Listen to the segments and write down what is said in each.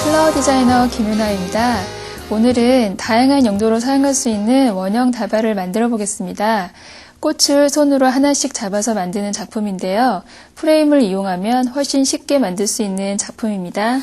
플라워 디자이너 김윤아입니다. 오늘은 다양한 용도로 사용할 수 있는 원형 다발을 만들어 보겠습니다. 꽃을 손으로 하나씩 잡아서 만드는 작품인데요. 프레임을 이용하면 훨씬 쉽게 만들 수 있는 작품입니다.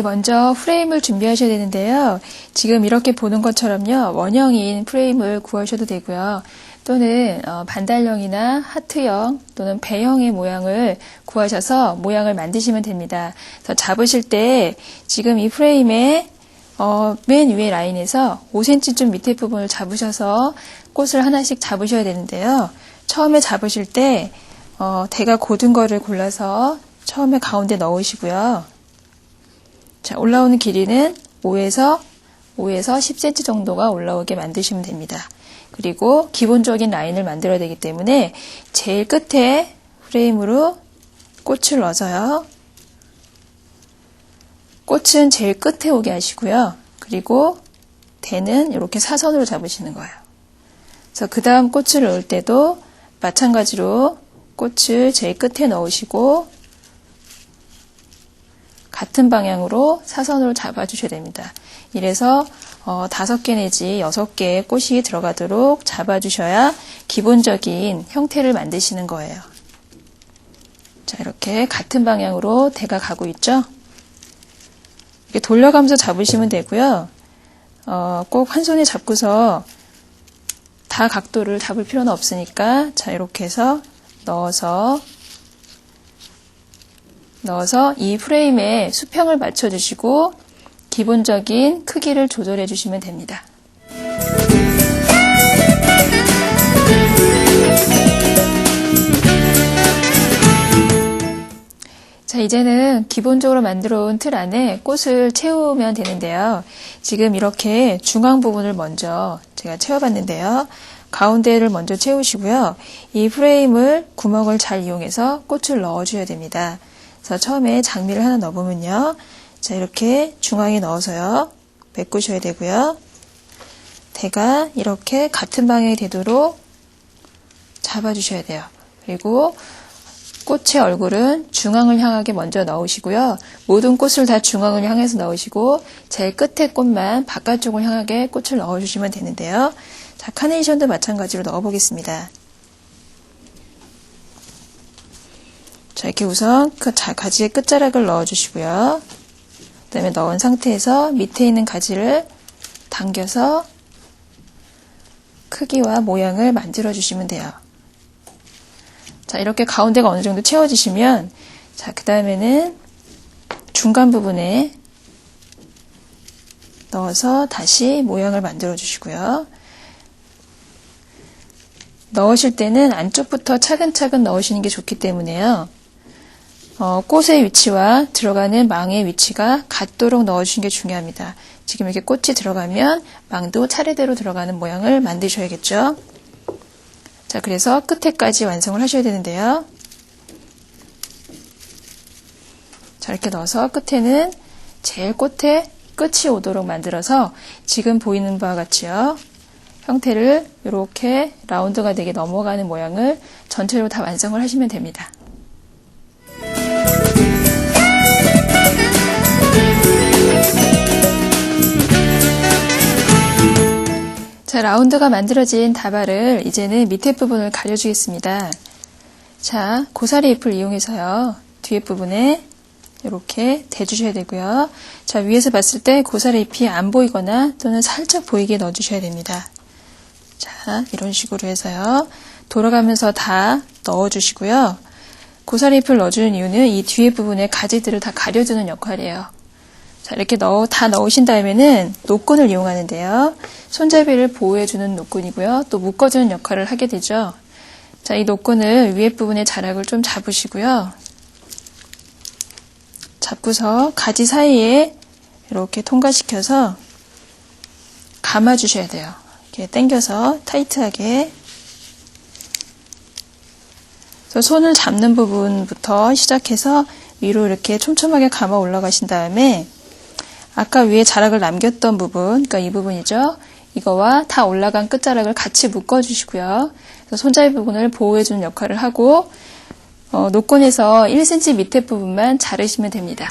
먼저 프레임을 준비하셔야 되는데요. 지금 이렇게 보는 것처럼요. 원형인 프레임을 구하셔도 되고요. 또는 반달형이나 하트형 또는 배형의 모양을 구하셔서 모양을 만드시면 됩니다. 그래서 잡으실 때 지금 이 프레임의 맨 위에 라인에서 5cm 밑에 부분을 잡으셔서 꽃을 하나씩 잡으셔야 되는데요. 처음에 잡으실 때 대가 곧은 거를 골라서 처음에 가운데 넣으시고요. 자, 올라오는 길이는 5에서 10cm 정도가 올라오게 만드시면 됩니다. 그리고 기본적인 라인을 만들어야 되기 때문에 제일 끝에 프레임으로 꽃을 넣어서요. 꽃은 제일 끝에 오게 하시고요. 그리고 대는 이렇게 사선으로 잡으시는 거예요. 그래서 그 다음 꽃을 넣을 때도 마찬가지로 꽃을 제일 끝에 넣으시고 같은 방향으로 사선으로 잡아주셔야 됩니다. 이래서 5개 내지 6개의 꽃이 들어가도록 잡아주셔야 기본적인 형태를 만드시는 거예요. 자, 이렇게 같은 방향으로 대가 가고 있죠? 이렇게 돌려가면서 잡으시면 되고요. 꼭 한 손에 잡고서 다 각도를 잡을 필요는 없으니까 자, 이렇게 해서 넣어서 이 프레임에 수평을 맞춰주시고 기본적인 크기를 조절해 주시면 됩니다. 자, 이제는 기본적으로 만들어 온 틀 안에 꽃을 채우면 되는데요. 지금 이렇게 중앙 부분을 먼저 제가 채워봤는데요. 가운데를 먼저 채우시고요. 이 프레임을 구멍을 잘 이용해서 꽃을 넣어줘야 됩니다. 그래서 처음에 장미를 하나 넣어보면요. 자, 이렇게 중앙에 넣어서요. 메꾸셔야 되고요. 대가 이렇게 같은 방향이 되도록 잡아주셔야 돼요. 그리고 꽃의 얼굴은 중앙을 향하게 먼저 넣으시고요. 모든 꽃을 다 중앙을 향해서 넣으시고 제일 끝에 꽃만 바깥쪽을 향하게 꽃을 넣어주시면 되는데요. 자, 카네이션도 마찬가지로 넣어보겠습니다. 자, 이렇게 우선 그 가지의 끝자락을 넣어주시고요. 그 다음에 넣은 상태에서 밑에 있는 가지를 당겨서 크기와 모양을 만들어 주시면 돼요. 자, 이렇게 가운데가 어느 정도 채워지시면 자, 그 다음에는 중간 부분에 넣어서 다시 모양을 만들어 주시고요. 넣으실 때는 안쪽부터 차근차근 넣으시는 게 좋기 때문에요. 꽃의 위치와 들어가는 망의 위치가 같도록 넣어주시는 게 중요합니다. 지금 이렇게 꽃이 들어가면 망도 차례대로 들어가는 모양을 만드셔야겠죠. 자, 그래서 끝에까지 완성을 하셔야 되는데요. 자, 이렇게 넣어서 끝에는 제일 끝이 오도록 만들어서 지금 보이는 바와 같이요. 형태를 이렇게 라운드가 되게 넘어가는 모양을 전체로 다 완성을 하시면 됩니다. 자, 라운드가 만들어진 다발을 이제는 밑에 부분을 가려주겠습니다. 자, 고사리 잎을 이용해서요. 뒤에 부분에 이렇게 대주셔야 되고요. 자, 위에서 봤을 때 고사리 잎이 안 보이거나 또는 살짝 보이게 넣어주셔야 됩니다. 자, 이런 식으로 해서요. 돌아가면서 다 넣어주시고요. 고사리 잎을 넣어주는 이유는 이 뒤에 부분에 가지들을 다 가려주는 역할이에요. 자, 이렇게 다 넣으신 다음에는 노끈을 이용하는데요. 손잡이를 보호해주는 노끈이고요. 또 묶어주는 역할을 하게 되죠. 자, 이 노끈을 위에 부분의 자락을 좀 잡으시고요. 잡고서 가지 사이에 이렇게 통과시켜서 감아주셔야 돼요. 이렇게 당겨서 타이트하게. 그래서 손을 잡는 부분부터 시작해서 위로 이렇게 촘촘하게 감아 올라가신 다음에 아까 위에 자락을 남겼던 부분, 그러니까 이 부분이죠. 이거와 다 올라간 끝자락을 같이 묶어주시고요. 그래서 손잡이 부분을 보호해주는 역할을 하고 노건에서 1cm 밑에 부분만 자르시면 됩니다.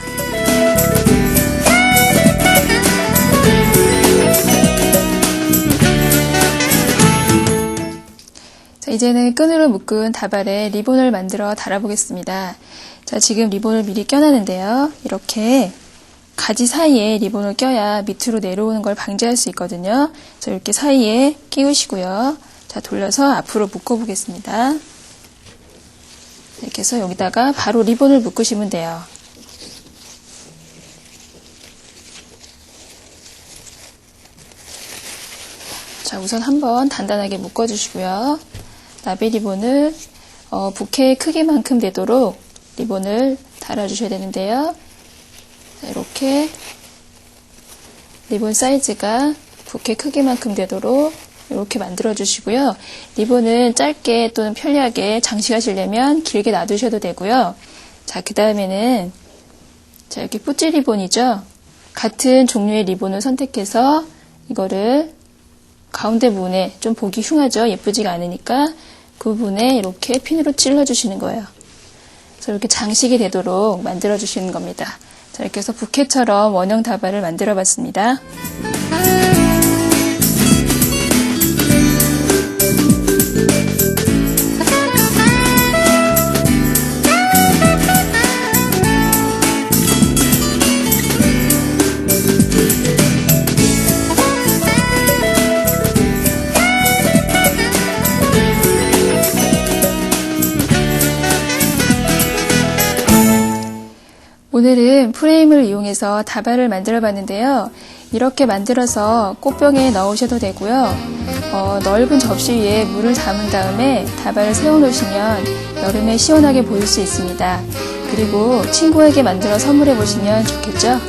자, 이제는 끈으로 묶은 다발에 리본을 만들어 달아보겠습니다. 자, 지금 리본을 미리 껴놨는데요. 이렇게 가지 사이에 리본을 껴야 밑으로 내려오는 걸 방지할 수 있거든요. 자, 이렇게 사이에 끼우시고요. 자, 돌려서 앞으로 묶어 보겠습니다. 이렇게 해서 여기다가 바로 리본을 묶으시면 돼요. 자, 우선 한번 단단하게 묶어 주시고요. 나비 리본을 부케의 크기만큼 되도록 리본을 달아주셔야 되는데요. 자, 이렇게 리본 사이즈가 부케 크기만큼 되도록 이렇게 만들어 주시고요. 리본은 짧게 또는 편리하게 장식하시려면 길게 놔두셔도 되고요. 자, 그 다음에는 자, 이렇게 뿌찌 리본이죠. 같은 종류의 리본을 선택해서 이거를 가운데 부분에 좀 보기 흉하죠. 예쁘지가 않으니까 그 부분에 이렇게 핀으로 찔러 주시는 거예요. 그래서 이렇게 장식이 되도록 만들어 주시는 겁니다. 자, 이렇게 해서 부케처럼 원형 다발을 만들어 봤습니다. 오늘은 프레임을 이용해서 다발을 만들어 봤는데요. 이렇게 만들어서 꽃병에 넣으셔도 되고요. 넓은 접시 위에 물을 담은 다음에 다발을 세워 놓으시면 여름에 시원하게 보일 수 있습니다. 그리고 친구에게 만들어 선물해 보시면 좋겠죠?